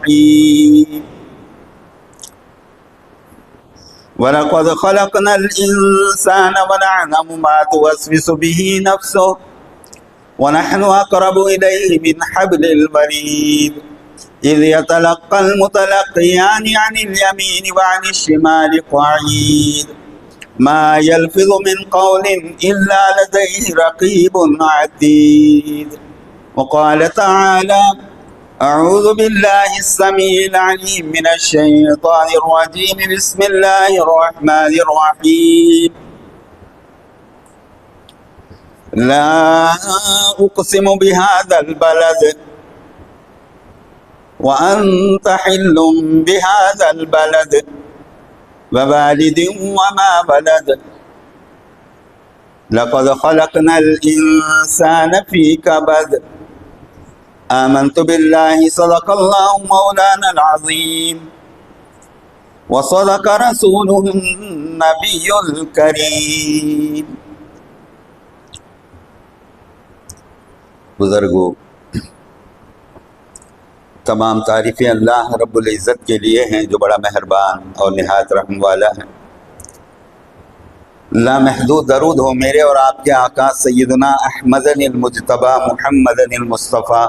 الرحيم وَلَقَدْ خَلَقْنَا الْإِنسَانَ وَنَعْلَمُ مَا تُوَسْوِسُ بِهِ نَفْسُهُ وَنَحْنُ أَقْرَبُ إِلَيْهِ مِنْ حَبْلِ الْوَرِيدِ إِذْ يَتَلَقَّى الْمُتَلَقِّيَانِ عَنِ الْيَمِينِ وَعَنِ الشِّمَالِ قَعِيدٌ مَا يَلْفِظُ مِنْ قَوْلٍ إِلَّا لَدَيْهِ رَقِيبٌ عَتِيدٌ وقال تعالى أعوذ بالله السميع العليم من الشيطان الرجيم بسم الله الرحمن الرحيم لا أقسم بهذا البلد وأنت حل بهذا البلد ووالد وما ولد لقد خلقنا الإنسان في كبد آمنت بالله صدق الله مولانا العظيم وصدق رسوله النبي الكريم. بزرگوں، تمام تعریفیں اللہ رب العزت کے لیے ہیں جو بڑا مہربان اور نہایت رحم والا ہے۔ لامحدود درود ہو میرے اور آپ کے آقا سیدنا احمد المجتبی محمد المصطفیٰ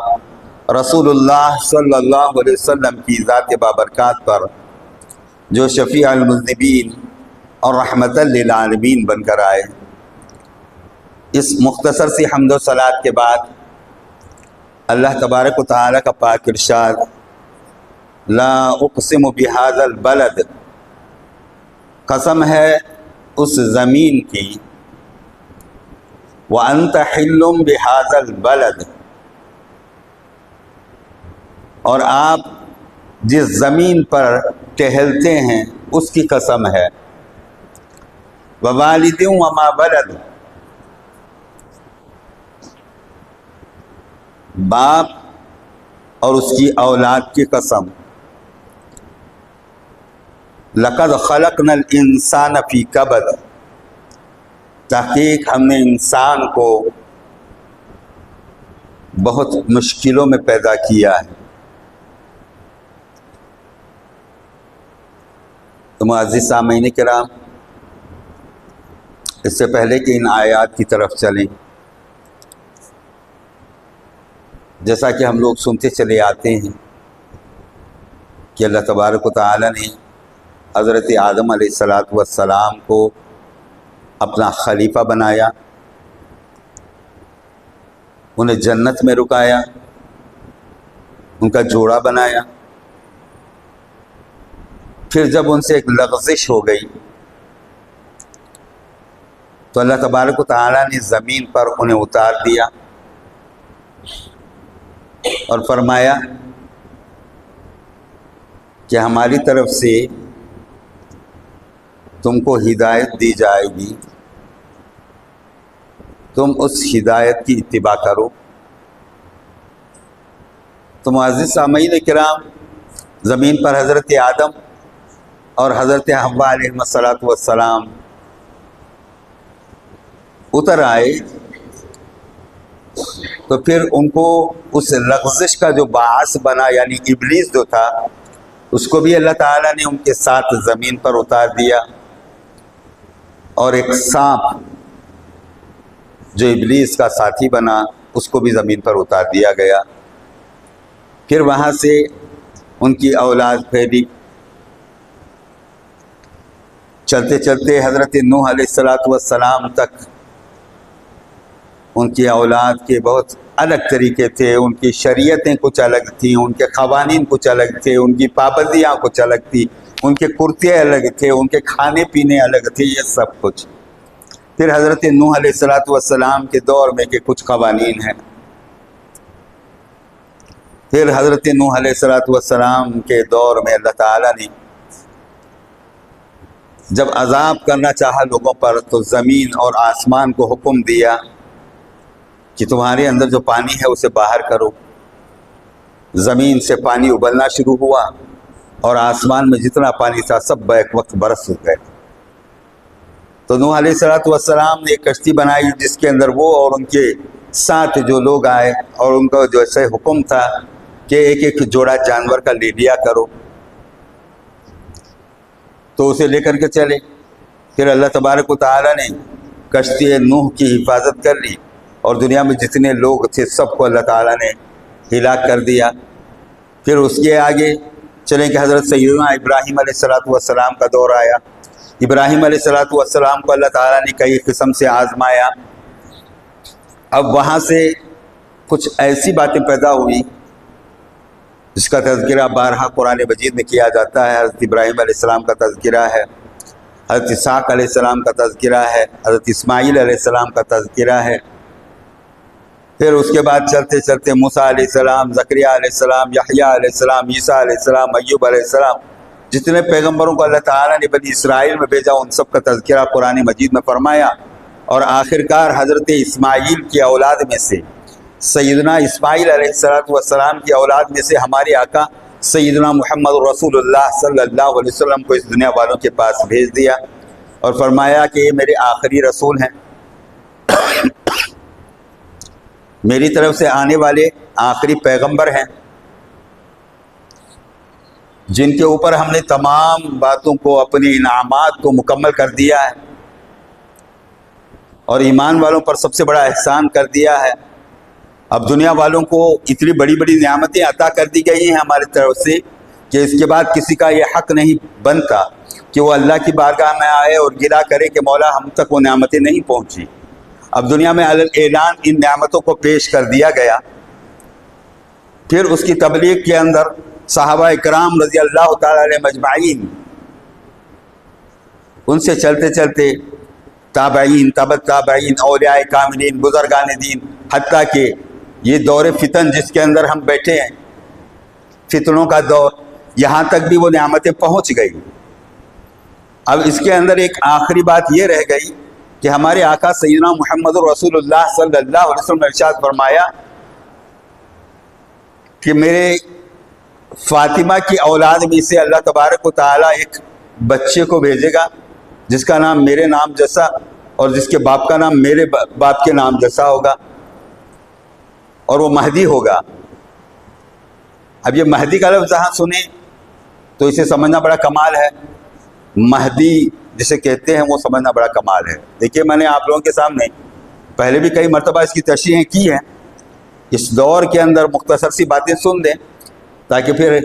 رسول اللہ صلی اللہ علیہ وسلم کی ذات بابرکات پر، جو شفیع المذنبین اور رحمت للعالمین بن کر آئے۔ اس مختصر سی حمد و صلات کے بعد اللہ تبارک و تعالیٰ کا پاک ارشاد لا اقسم بہذا البلد، قسم ہے اس زمین کی، وَأَنْتَ حِلٌّ بِهَذَا الْبَلَدِ، اور آپ جس زمین پر ٹہلتے ہیں اس کی قسم ہے، وَوَالِدٍ وَمَا وَلَدَ، باپ اور اس کی اولاد کی قسم، لقد خلقنا الانسان فی کبد، تحقیق ہم نے انسان کو بہت مشکلوں میں پیدا کیا ہے۔ تو معزز سامعین کرام، اس سے پہلے کہ ان آیات کی طرف چلیں، جیسا کہ ہم لوگ سنتے چلے آتے ہیں کہ اللہ تبارک و تعالی نے حضرت آدم علیہ السلام کو اپنا خلیفہ بنایا، انہیں جنت میں رکایا، ان کا جوڑا بنایا۔ پھر جب ان سے ایک لغزش ہو گئی تو اللہ تبارک و تعالیٰ نے زمین پر انہیں اتار دیا اور فرمایا کہ ہماری طرف سے تم کو ہدایت دی جائے گی، تم اس ہدایت کی اتباع کرو۔ تو معزز سامعین کرام، زمین پر حضرت آدم اور حضرت حوا علیہ السلام اتر آئے، تو پھر ان کو اس لغزش کا جو باعث بنا، یعنی ابلیس جو تھا، اس کو بھی اللہ تعالیٰ نے ان کے ساتھ زمین پر اتار دیا، اور ایک سانپ جو ابلیس کا ساتھی بنا اس کو بھی زمین پر اتار دیا گیا۔ پھر وہاں سے ان کی اولاد پھیلی، چلتے چلتے حضرت نوح علیہ السلام تک ان کی اولاد کے بہت الگ طریقے تھے، ان کی شریعتیں کچھ الگ تھیں، ان کے قوانین کچھ الگ تھے، ان کی پابندیاں کچھ الگ تھیں، ان کے کرتے الگ تھے، ان کے کھانے پینے الگ تھے، یہ سب کچھ۔ پھر حضرت نوح علیہ السلام کے دور میں کے کچھ قوانین ہیں، پھر حضرت نوح علیہ السلام کے دور میں اللہ تعالیٰ نے جب عذاب کرنا چاہا لوگوں پر تو زمین اور آسمان کو حکم دیا کہ تمہارے اندر جو پانی ہے اسے باہر کرو۔ زمین سے پانی ابلنا شروع ہوا اور آسمان میں جتنا پانی تھا سب بیک وقت برس گئے۔ تو نوح علیہ السلام نے ایک کشتی بنائی جس کے اندر وہ اور ان کے ساتھ جو لوگ آئے، اور ان کا جو ایسے حکم تھا کہ ایک ایک جوڑا جانور کا لے لیا کرو، تو اسے لے کر کے چلے۔ پھر اللہ تبارک و تعالیٰ نے کشتی نوح کی حفاظت کر لی، اور دنیا میں جتنے لوگ تھے سب کو اللہ تعالیٰ نے ہلاک کر دیا۔ پھر اس کے آگے چلیں کہ حضرت سیدنا ابراہیم علیہ السلام کا دور آیا۔ ابراہیم علیہ السلام کو اللہ تعالیٰ نے کئی قسم سے آزمایا۔ اب وہاں سے کچھ ایسی باتیں پیدا ہوئی جس کا تذکرہ بارہا قرآن مجید میں کیا جاتا ہے۔ حضرت ابراہیم علیہ السلام کا تذکرہ ہے، حضرت اسحاق علیہ السلام کا تذکرہ ہے، حضرت اسماعیل علیہ السلام کا تذکرہ ہے۔ پھر اس کے بعد چلتے چلتے موسیٰ علیہ السلام، زکریا علیہ السلام، یحییٰ علیہ السلام، عیسیٰ علیہ السلام، ایوب علیہ السلام، جتنے پیغمبروں کو اللہ تعالیٰ نے بنی اسرائیل میں بھیجا ان سب کا تذکرہ قرآن مجید میں فرمایا۔ اور آخرکار حضرت اسماعیل کی اولاد میں سے، سیدنا اسماعیل علیہ السلام کی اولاد میں سے ہمارے آقا سیدنا محمد رسول اللہ صلی اللہ علیہ وسلم کو اس دنیا والوں کے پاس بھیج دیا، اور فرمایا کہ یہ میرے آخری رسول ہیں، میری طرف سے آنے والے آخری پیغمبر ہیں، جن کے اوپر ہم نے تمام باتوں کو، اپنے انعامات کو مکمل کر دیا ہے، اور ایمان والوں پر سب سے بڑا احسان کر دیا ہے۔ اب دنیا والوں کو اتنی بڑی بڑی نعمتیں عطا کر دی گئی ہیں ہماری طرف سے کہ اس کے بعد کسی کا یہ حق نہیں بنتا کہ وہ اللہ کی بارگاہ میں آئے اور گلا کرے کہ مولا ہم تک وہ نعمتیں نہیں پہنچی۔ اب دنیا میں اعلان ان نعمتوں کو پیش کر دیا گیا۔ پھر اس کی تبلیغ کے اندر صحابہ اکرام رضی اللہ تعالی علیہ مجمعین، ان سے چلتے چلتے تابعین، تبع تابعین، اولیاء کاملین، بزرگان دین، حتیٰ کہ یہ دور فتن جس کے اندر ہم بیٹھے ہیں، فتنوں کا دور، یہاں تک بھی وہ نعمتیں پہنچ گئی۔ اب اس کے اندر ایک آخری بات یہ رہ گئی کہ ہمارے آقا سیدنا محمد رسول اللہ صلی اللہ علیہ وسلم نے ارشاد فرمایا کہ میرے فاطمہ کی اولاد میں سے اللہ تبارک و تعالیٰ ایک بچے کو بھیجے گا جس کا نام میرے نام جیسا اور جس کے باپ کا نام میرے باپ کے نام جیسا ہوگا، اور وہ مہدی ہوگا۔ اب یہ مہدی کا لفظ جہاں سنیں تو اسے سمجھنا بڑا کمال ہے۔ مہدی جسے کہتے ہیں وہ سمجھنا بڑا کمال ہے۔ دیکھیے میں نے آپ لوگوں کے سامنے پہلے بھی کئی مرتبہ اس کی تشریحیں کی ہیں، اس دور کے اندر مختصر سی باتیں سن دیں تاکہ پھر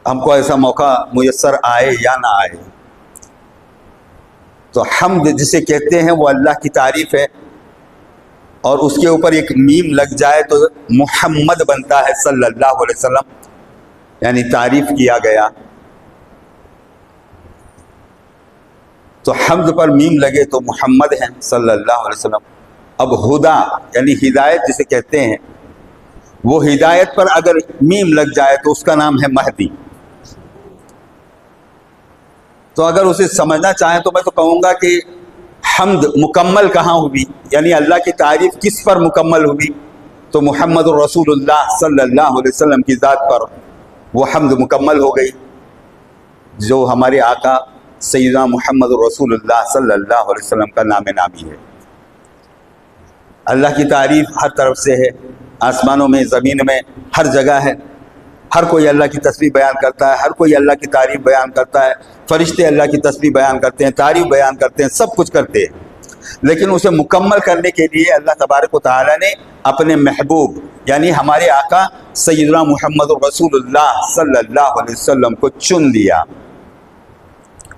ہم کو ایسا موقع میسر آئے یا نہ آئے۔ تو حمد جسے کہتے ہیں وہ اللہ کی تعریف ہے، اور اس کے اوپر ایک میم لگ جائے تو محمد بنتا ہے صلی اللہ علیہ وسلم، یعنی تعریف کیا گیا۔ تو حمد پر میم لگے تو محمد ہیں صلی اللہ علیہ وسلم۔ اب ہدا یعنی ہدایت جسے کہتے ہیں، وہ ہدایت پر اگر میم لگ جائے تو اس کا نام ہے مہدی۔ تو اگر اسے سمجھنا چاہیں تو میں تو کہوں گا کہ حمد مکمل کہاں ہوئی، یعنی اللہ کی تعریف کس پر مکمل ہوئی، تو محمد رسول اللہ صلی اللہ علیہ وسلم کی ذات پر وہ حمد مکمل ہو گئی، جو ہمارے آقا سیدنا محمد رسول اللہ صلی اللہ علیہ وسلم کا نام نامی ہے۔ اللہ کی تعریف ہر طرف سے ہے، آسمانوں میں، زمین میں، ہر جگہ ہے۔ ہر کوئی اللہ کی تسبیح بیان کرتا ہے، ہر کوئی اللہ کی تعریف بیان کرتا ہے، فرشتے اللہ کی تسبیح بیان کرتے ہیں، تعریف بیان کرتے ہیں، سب کچھ کرتے ہیں۔ لیکن اسے مکمل کرنے کے لیے اللہ تبارک و تعالیٰ نے اپنے محبوب یعنی ہمارے آقا سیدنا محمد رسول اللہ صلی اللہ علیہ وسلم کو چن لیا۔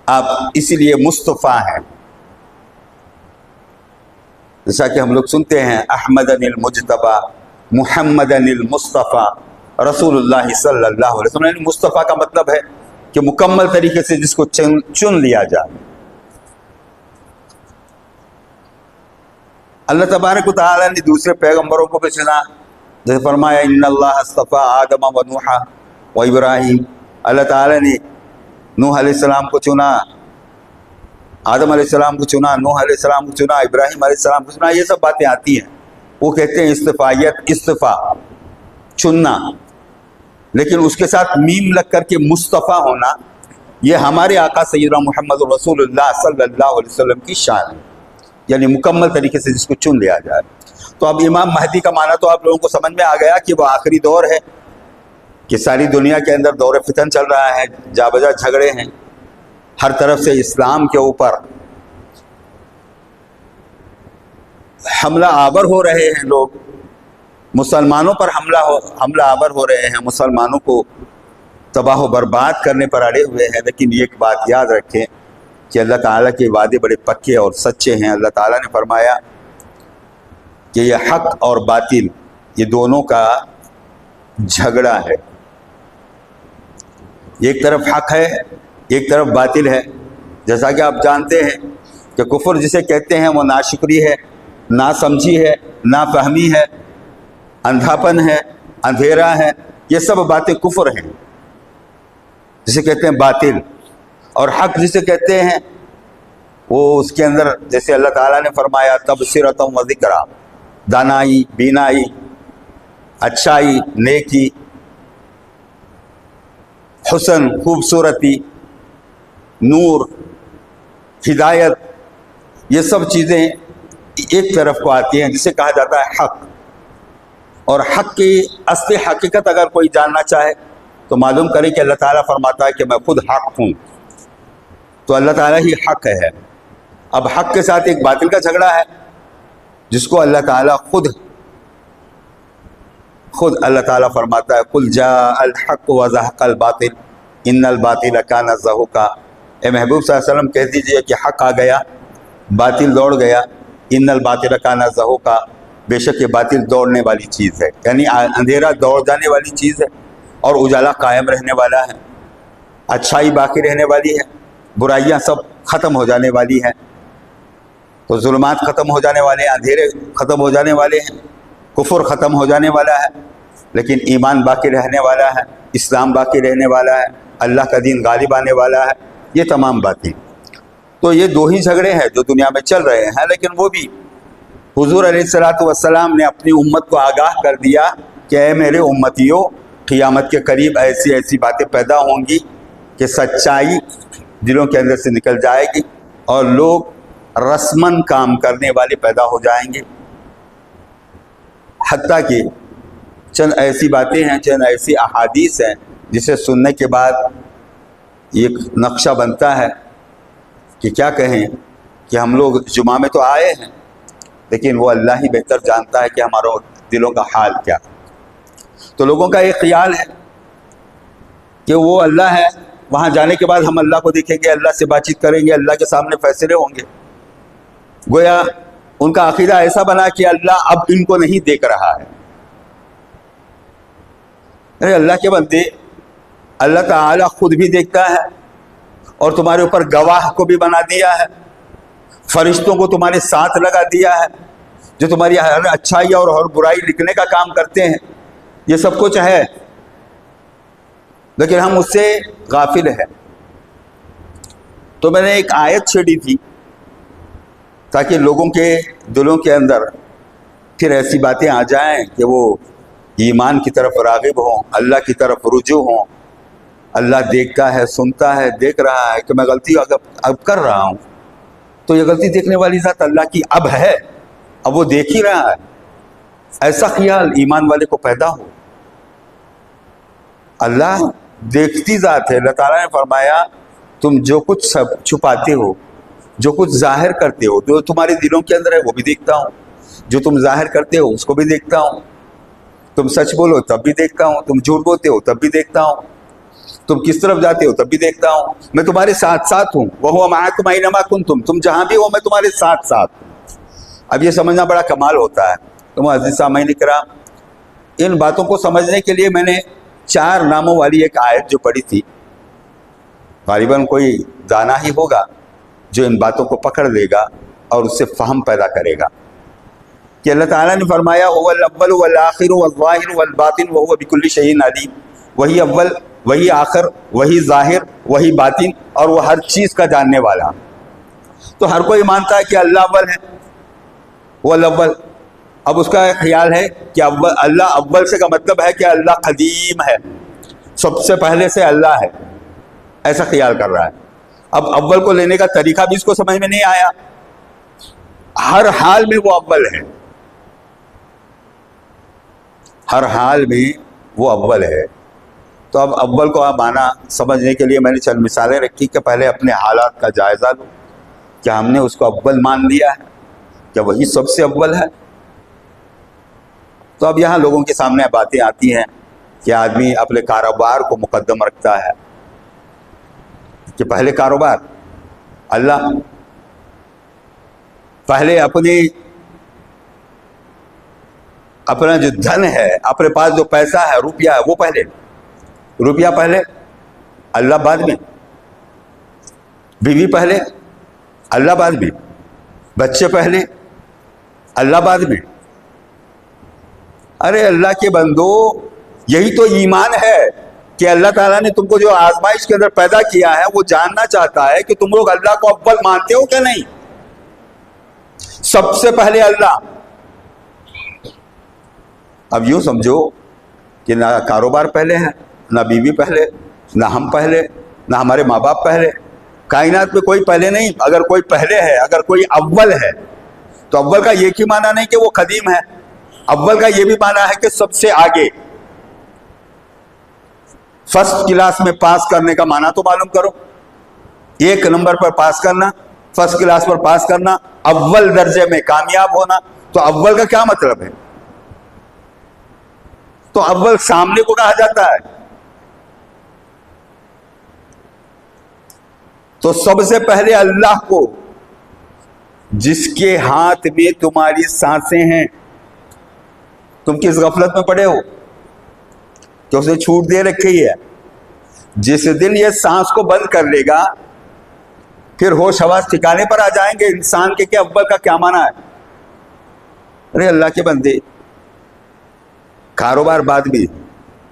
آپ اسی لیے مصطفیٰ ہیں، جیسا کہ ہم لوگ سنتے ہیں احمدن المجتبی محمدن المصطفیٰ رسول اللہ صلی اللہ علیہ وسلم، یعنی مصطفیٰ کا مطلب ہے کہ مکمل طریقے سے جس کو چن لیا جائے۔ اللہ تبارک و تعالیٰ نے دوسرے پیغمبروں کو بھی چنا، جیسے فرمایا ان اللہ اصطفیٰ آدم و نوح و ابراہیم، اللہ تعالیٰ نے نوح علیہ السلام کو چنا، آدم علیہ السلام کو چنا، نوح علیہ السلام کو چنا، ابراہیم علیہ السلام کو چنا۔ یہ سب باتیں آتی ہیں، وہ کہتے ہیں استفائیت، استفا چننا، لیکن اس کے ساتھ میم لگ کر کے مصطفیٰ ہونا، یہ ہمارے آقا سیدنا محمد رسول اللہ صلی اللہ علیہ وسلم کی شان ہے، یعنی مکمل طریقے سے جس کو چن لیا جائے۔ تو اب امام مہدی کا معنی تو آپ لوگوں کو سمجھ میں آ گیا کہ وہ آخری دور ہے، کہ ساری دنیا کے اندر دور فتن چل رہا ہے، جا بجا جھگڑے ہیں، ہر طرف سے اسلام کے اوپر حملہ آور ہو رہے ہیں، لوگ مسلمانوں پر حملہ آور ہو رہے ہیں، مسلمانوں کو تباہ و برباد کرنے پر اڑے ہوئے ہیں۔ لیکن ایک بات یاد رکھیں کہ اللہ تعالیٰ کے وعدے بڑے پکے اور سچے ہیں۔ اللہ تعالیٰ نے فرمایا کہ یہ حق اور باطل، یہ دونوں کا جھگڑا ہے، ایک طرف حق ہے ایک طرف باطل ہے۔ جیسا کہ آپ جانتے ہیں کہ کفر جسے کہتے ہیں وہ ناشکری ہے، ناسمجھی ہے، نافہمی ہے، اندھاپن ہے، اندھیرا ہے، یہ سب باتیں کفر ہیں جسے کہتے ہیں باطل۔ اور حق جسے کہتے ہیں وہ اس کے اندر جیسے اللہ تعالیٰ نے فرمایا تبصرۃ و ذکریٰ، دانائی، بینائی، اچھائی، نیکی، حسن، خوبصورتی، نور، ہدایت، یہ سب چیزیں ایک طرف کو آتی ہیں جسے کہا جاتا ہے حق۔ اور حق کی اصلی حقیقت اگر کوئی جاننا چاہے تو معلوم کرے کہ اللہ تعالیٰ فرماتا ہے کہ میں خود حق ہوں، تو اللہ تعالیٰ ہی حق ہے۔ اب حق کے ساتھ ایک باطل کا جھگڑا ہے جس کو اللہ تعالیٰ خود اللہ تعالیٰ فرماتا ہے قل جاء الحق وزهق الباطل ان الباطل کان زہوقا۔ اے محبوب صلی اللہ علیہ وسلم کہہ دیجئے کہ حق آ گیا، باطل دوڑ گیا، ان الباطل کان زہوقا، بے شک یہ باطل دوڑنے والی چیز ہے، یعنی اندھیرا دوڑ جانے والی چیز ہے اور اجالا قائم رہنے والا ہے، اچھائی باقی رہنے والی ہے، برائیاں سب ختم ہو جانے والی ہیں۔ تو ظلمات ختم ہو جانے والے ہیں، اندھیرے ختم ہو جانے والے ہیں، کفر ختم ہو جانے والا ہے، لیکن ایمان باقی رہنے والا ہے، اسلام باقی رہنے والا ہے، اللہ کا دین غالب آنے والا ہے، یہ تمام باتیں۔ تو یہ دو ہی جھگڑے ہیں جو دنیا میں چل رہے ہیں، لیکن وہ بھی حضور علیہ الصلوۃ والسلام نے اپنی امت کو آگاہ کر دیا کہ اے میرے امتیوں، قیامت کے قریب ایسی ایسی باتیں پیدا ہوں گی کہ سچائی دلوں کے اندر سے نکل جائے گی اور لوگ رسمن کام کرنے والے پیدا ہو جائیں گے۔ حتیٰ کہ چند ایسی باتیں ہیں، چند ایسی احادیث ہیں جسے سننے کے بعد ایک نقشہ بنتا ہے کہ کیا کہیں کہ ہم لوگ جمعہ میں تو آئے ہیں، لیکن وہ اللہ ہی بہتر جانتا ہے کہ ہمارے دلوں کا حال کیا۔ تو لوگوں کا ایک خیال ہے کہ وہ اللہ ہے، وہاں جانے کے بعد ہم اللہ کو دیکھیں گے، اللہ سے بات چیت کریں گے، اللہ کے سامنے فیصلے ہوں گے۔ گویا ان کا عقیدہ ایسا بنا کہ اللہ اب ان کو نہیں دیکھ رہا ہے۔ ارے اللہ کے بندے، اللہ تعالیٰ خود بھی دیکھتا ہے اور تمہارے اوپر گواہ کو بھی بنا دیا ہے، فرشتوں کو تمہارے ساتھ لگا دیا ہے جو تمہاری ہر اچھائی اور ہر برائی لکھنے کا کام کرتے ہیں، یہ سب کچھ ہے، لیکن ہم اس سے غافل ہیں۔ تو میں نے ایک آیت چھیڑی تھی تاکہ لوگوں کے دلوں کے اندر پھر ایسی باتیں آ جائیں کہ وہ ایمان کی طرف راغب ہوں، اللہ کی طرف رجوع ہوں۔ اللہ دیکھتا ہے، سنتا ہے، دیکھ رہا ہے کہ میں غلطی اب کر رہا ہوں، تو یہ غلطی دیکھنے والی ذات اللہ کی اب ہے، اب وہ دیکھ ہی رہا ہے، ایسا خیال ایمان والے کو پیدا ہو۔ اللہ دیکھتی ذات ہے۔ اللہ تعالیٰ نے فرمایا تم جو کچھ سب چھپاتے ہو، جو کچھ ظاہر کرتے ہو، جو تمہارے دلوں کے اندر ہے وہ بھی دیکھتا ہوں، جو تم ظاہر کرتے ہو اس کو بھی دیکھتا ہوں، تم سچ بولو تب بھی دیکھتا ہوں، تم جھوٹ بولتے ہو تب بھی دیکھتا ہوں، تم کس طرف جاتے ہو تب بھی دیکھتا ہوں، میں تمہارے ساتھ ساتھ ہوں، وَهُوَ مَعَكُمْ أَيْنَمَا كُنتُمْ، تم جہاں بھی ہو میں تمہارے ساتھ ساتھ ہوں۔ اب یہ سمجھنا بڑا کمال ہوتا ہے۔ تو عزیز سامعین کرام، ان باتوں کو سمجھنے کے لیے میں نے 4 ناموں والی ایک آیت جو پڑھی تھی، غالباً کوئی دانا ہی ہوگا جو ان باتوں کو پکڑ لے گا اور اس سے فہم پیدا کرے گا کہ اللہ تعالیٰ نے فرمایا هو الاول والآخر والظاہر والباطن وهو بكل شيء علیم، وہی اول، وہی آخر، وہی ظاہر، وہی باطن، اور وہ ہر چیز کا جاننے والا۔ تو ہر کوئی مانتا ہے کہ اللہ اول ہے، وہ الاول۔ اب اس کا خیال ہے کہ اللہ اول سے کا مطلب ہے کہ اللہ قدیم ہے، سب سے پہلے سے اللہ ہے، ایسا خیال کر رہا ہے۔ اب اول کو لینے کا طریقہ بھی اس کو سمجھ میں نہیں آیا، ہر حال میں وہ اول ہے، ہر حال میں وہ اول ہے. تو اب اول کو آپ مانا سمجھنے کے لیے میں نے چند مثالیں رکھی کہ پہلے اپنے حالات کا جائزہ لو. کیا ہم نے اس کو اول مان لیا ہے؟ کیا وہی سب سے اول ہے؟ تو اب یہاں لوگوں کے سامنے باتیں آتی ہیں کہ آدمی اپنے کاروبار کو مقدم رکھتا ہے کہ پہلے کاروبار، اللہ، پہلے اپنا جو دھن ہے، اپنے پاس جو پیسہ ہے، روپیہ ہے، وہ پہلے، روپیہ پہلے، اللہ بعد میں، بیوی پہلے، اللہ بعد میں، بچے پہلے، اللہ بعد میں. ارے اللہ کے بندو، یہی تو ایمان ہے کہ اللہ تعالیٰ نے تم کو جو آزمائش کے اندر پیدا کیا ہے وہ جاننا چاہتا ہے کہ تم لوگ اللہ کو اول مانتے ہو کہ نہیں. سب سے پہلے اللہ. اب یوں سمجھو کہ نہ کاروبار پہلے ہے، نہ بیوی پہلے، نہ ہم پہلے، نہ ہمارے ماں باپ پہلے. کائنات میں کوئی پہلے نہیں. اگر کوئی پہلے ہے، اگر کوئی اول ہے، تو اول کا یہ ہی معنی نہیں کہ وہ قدیم ہے. اول کا یہ بھی معنی ہے کہ سب سے آگے. فرسٹ کلاس میں پاس کرنے کا معنی تو معلوم کرو. 1 نمبر پر پاس کرنا، فرسٹ کلاس پر پاس کرنا، اول درجے میں کامیاب ہونا. تو اول کا کیا مطلب ہے؟ تو اول سامنے کو کہا جاتا ہے. تو سب سے پہلے اللہ کو، جس کے ہاتھ میں تمہاری سانسیں ہیں. تم کس غفلت میں پڑے ہو کہ اسے چھوٹ دے رکھی ہے. جس دن یہ سانس کو بند کر لے گا پھر ہوش حواس ٹھکانے پر آ جائیں گے انسان کے کہ اول کا کیا معنی ہے. ارے اللہ کے بندے، کاروبار بعد میں،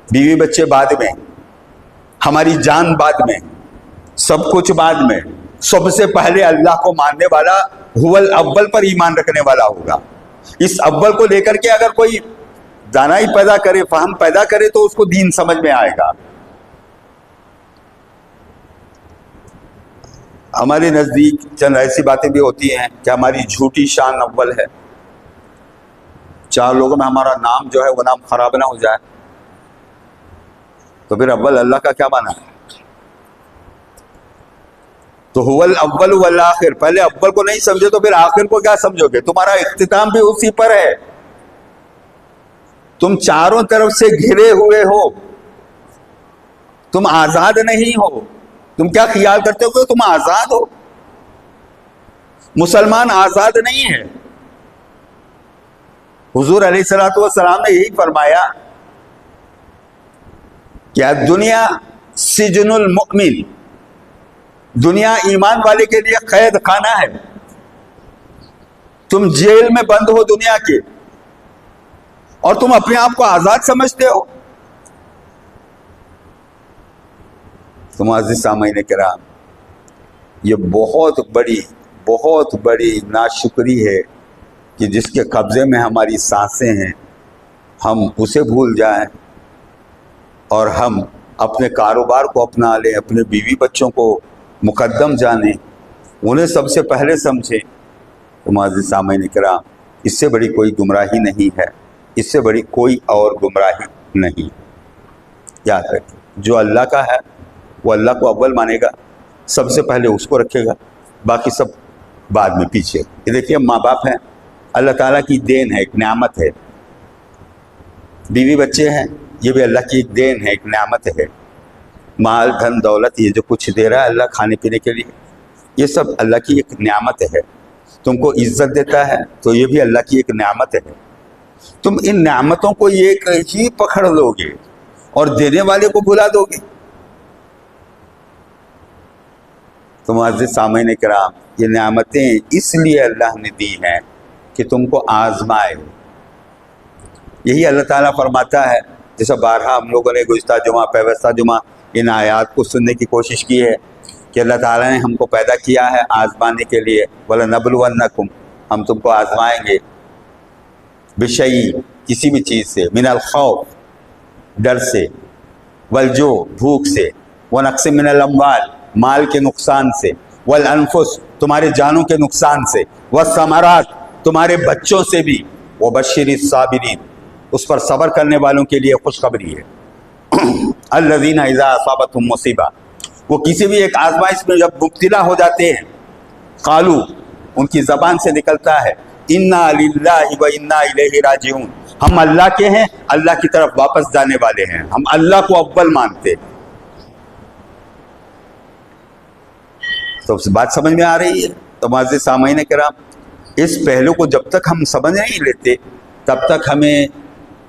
بیوی بچے بعد میں، ہماری جان بعد میں، سب کچھ بعد میں. سب سے پہلے اللہ کو ماننے والا هو الاول پر ایمان رکھنے والا ہوگا. اس اول کو لے کر کے اگر کوئی دانائی پیدا کرے، فہم پیدا کرے، تو اس کو دین سمجھ میں آئے گا. ہمارے نزدیک چند ایسی باتیں بھی ہوتی ہیں کہ ہماری جھوٹی شان اول ہے. 4 لوگوں میں ہمارا نام جو ہے وہ نام خراب نہ ہو جائے. تو پھر اول اللہ کا کیا معنی ہے؟ تو هو الاول والآخر. پہلے اول کو نہیں سمجھے تو پھر آخر کو کیا سمجھو گے؟ تمہارا اختتام بھی اسی پر ہے. تم چاروں طرف سے گھرے ہوئے ہو، تم آزاد نہیں ہو. تم کیا خیال کرتے ہو کہ تم آزاد ہو؟ مسلمان آزاد نہیں ہے. حضور علیہ الصلوۃ والسلام نے یہی فرمایا کہ دنیا سجن المؤمن. دنیا ایمان والے کے لیے قید خانہ ہے. تم جیل میں بند ہو دنیا کے، اور تم اپنے آپ کو آزاد سمجھتے ہو. تو معزز سامعین کرام، یہ بہت بڑی ناشکری ہے کہ جس کے قبضے میں ہماری سانسیں ہیں ہم اسے بھول جائیں اور ہم اپنے کاروبار کو اپنا لیں، اپنے بیوی بچوں کو مقدم جانیں، انہیں سب سے پہلے سمجھیں. تو معزز سامعین کرام، اس سے بڑی کوئی گمراہی نہیں ہے، اس سے بڑی کوئی اور گمراہی نہیں. یاد رکھیں، جو اللہ کا ہے وہ اللہ کو اول مانے گا، سب سے پہلے اس کو رکھے گا، باقی سب بعد میں پیچھے. یہ دیکھیے، ماں باپ ہیں، اللہ تعالیٰ کی دین ہے، ایک نعمت ہے. بیوی بچے ہیں، یہ بھی اللہ کی ایک دین ہے، ایک نعمت ہے. مال دھن دولت، یہ جو کچھ دے رہا ہے اللہ کھانے پینے کے لیے، یہ سب اللہ کی ایک نعمت ہے. تم کو عزت دیتا ہے تو یہ بھی اللہ کی ایک نعمت ہے. تم ان نعمتوں کو ایک ہی پکڑ لو گے اور دینے والے کو بھلا دو گے. تو معزز سامعین کرام، یہ نعمتیں اس لیے اللہ نے دی ہیں کہ تم کو آزمائے. یہی اللہ تعالیٰ فرماتا ہے، جیسا بارہا ہم لوگوں نے گزشتہ جمعہ پیوستہ جمعہ ان آیات کو سننے کی کوشش کی ہے کہ اللہ تعالیٰ نے ہم کو پیدا کیا ہے آزمانے کے لیے. وَلَنَبْلُوَنَّكُمْ، ہم تم کو آزمائیں گے، بِشَيْءٍ، کسی بھی چیز سے، مِنَ الْخَوْفِ، ڈر سے، وَالْجُوعِ، بھوک سے، وَنَقْصٍ مِنَ الْأَمْوَالِ، مال کے نقصان سے، وَالْأَنفُسِ، تمہارے جانوں کے نقصان سے، وَالثَّمَرَاتِ، تمہارے بچوں سے بھی، وَبَشِّرِ الصَّابِرِينَ، اس پر صبر کرنے والوں کے لیے خوشخبری ہے۔ الذین اذا اصابتهم مصیبہ، وہ کسی بھی ایک آزمائش میں جب مبتلا ہو جاتے ہیں، قالو، ان کی زبان سے نکلتا ہے، انا للہ و انا الیہ راجعون، ہم اللہ کے ہیں، اللہ کی طرف واپس جانے والے ہیں، ہم اللہ کو اول مانتے۔ تو بات سمجھ میں آ رہی ہے؟ تو معزز سامعین کرام، اس پہلو کو جب تک ہم سمجھ نہیں لیتے تب تک ہمیں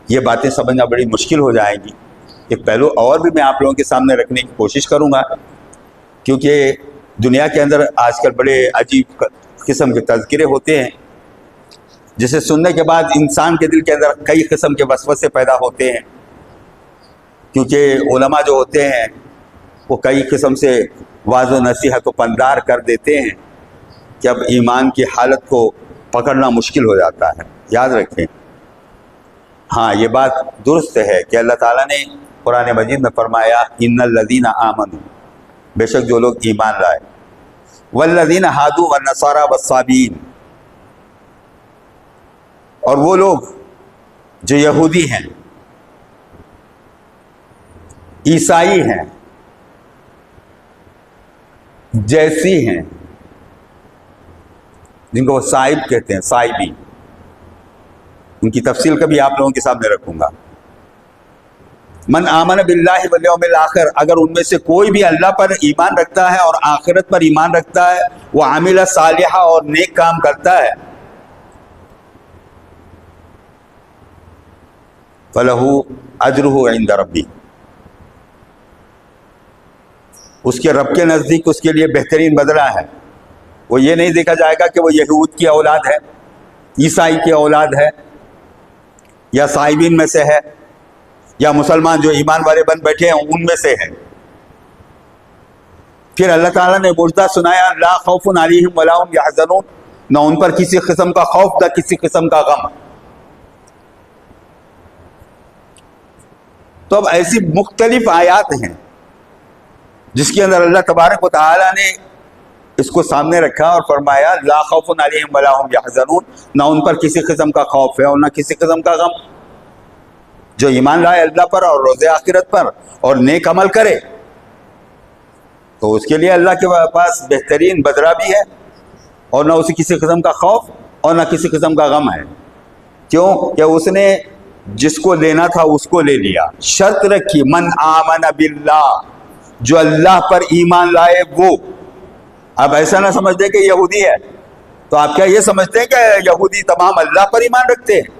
یہ باتیں سمجھنا بڑی مشکل ہو جائیں گی۔ ایک پہلو اور بھی میں آپ لوگوں کے سامنے رکھنے کی کوشش کروں گا، کیونکہ دنیا کے اندر آج کل بڑے عجیب قسم کے تذکرے ہوتے ہیں، جسے سننے کے بعد انسان کے دل کے اندر کئی قسم کے وسوسے پیدا ہوتے ہیں، کیونکہ علماء جو ہوتے ہیں وہ کئی قسم سے واض و نصیحت و پندار کر دیتے ہیں کہ اب ایمان کی حالت کو پکڑنا مشکل ہو جاتا ہے۔ یاد رکھیں، ہاں یہ بات درست ہے کہ اللہ تعالیٰ نے قرآن مجید میں فرمایا ان الذین آمنوا، بے شک جو لوگ ایمان لائے، والذین ہادوا والنصارى والصابئین، اور وہ لوگ جو یہودی ہیں، عیسائی ہیں، جیسی ہیں، جن کو وہ صائب کہتے ہیں، صائبی، ان کی تفصیل کبھی آپ لوگوں کے سامنے رکھوں گا۔ من آمن باللہ والیوم الآخر، اگر ان میں سے کوئی بھی اللہ پر ایمان رکھتا ہے اور آخرت پر ایمان رکھتا ہے، وہ عامل صالحہ، اور نیک کام کرتا ہے، فَلَهُ أَجْرُهُ عِنْدَ رَبِّهِ، اس کے رب کے نزدیک اس کے لیے بہترین بدلہ ہے۔ وہ یہ نہیں دیکھا جائے گا کہ وہ یہود کی اولاد ہے، عیسائی کی اولاد ہے، یا صائبین میں سے ہے، یا مسلمان جو ایمان والے بن بیٹھے ہیں ان میں سے ہے۔ پھر اللہ تعالیٰ نے مجدہ سنایا، لا خوف علیہم ولا هم یحزنون، نہ ان پر کسی قسم کا خوف نہ کسی قسم کا غم۔ تو اب ایسی مختلف آیات ہیں جس کے اندر اللہ تبارک و تعالیٰ نے اس کو سامنے رکھا اور فرمایا لا خوف علیہم ولا هم یحزنون، نہ ان پر کسی قسم کا خوف ہے اور نہ کسی قسم کا غم۔ جو ایمان لائے اللہ پر اور روز آخرت پر اور نیک عمل کرے تو اس کے لیے اللہ کے پاس بہترین بدلہ بھی ہے، اور نہ اسے کسی قسم کا خوف اور نہ کسی قسم کا غم ہے۔ کیوں کہ اس نے جس کو لینا تھا اس کو لے لیا۔ شرط رکھی من آمن باللہ، جو اللہ پر ایمان لائے وہ۔ اب ایسا نہ سمجھتے کہ یہودی ہے تو آپ کیا یہ سمجھتے ہیں کہ یہودی تمام اللہ پر ایمان رکھتے ہیں،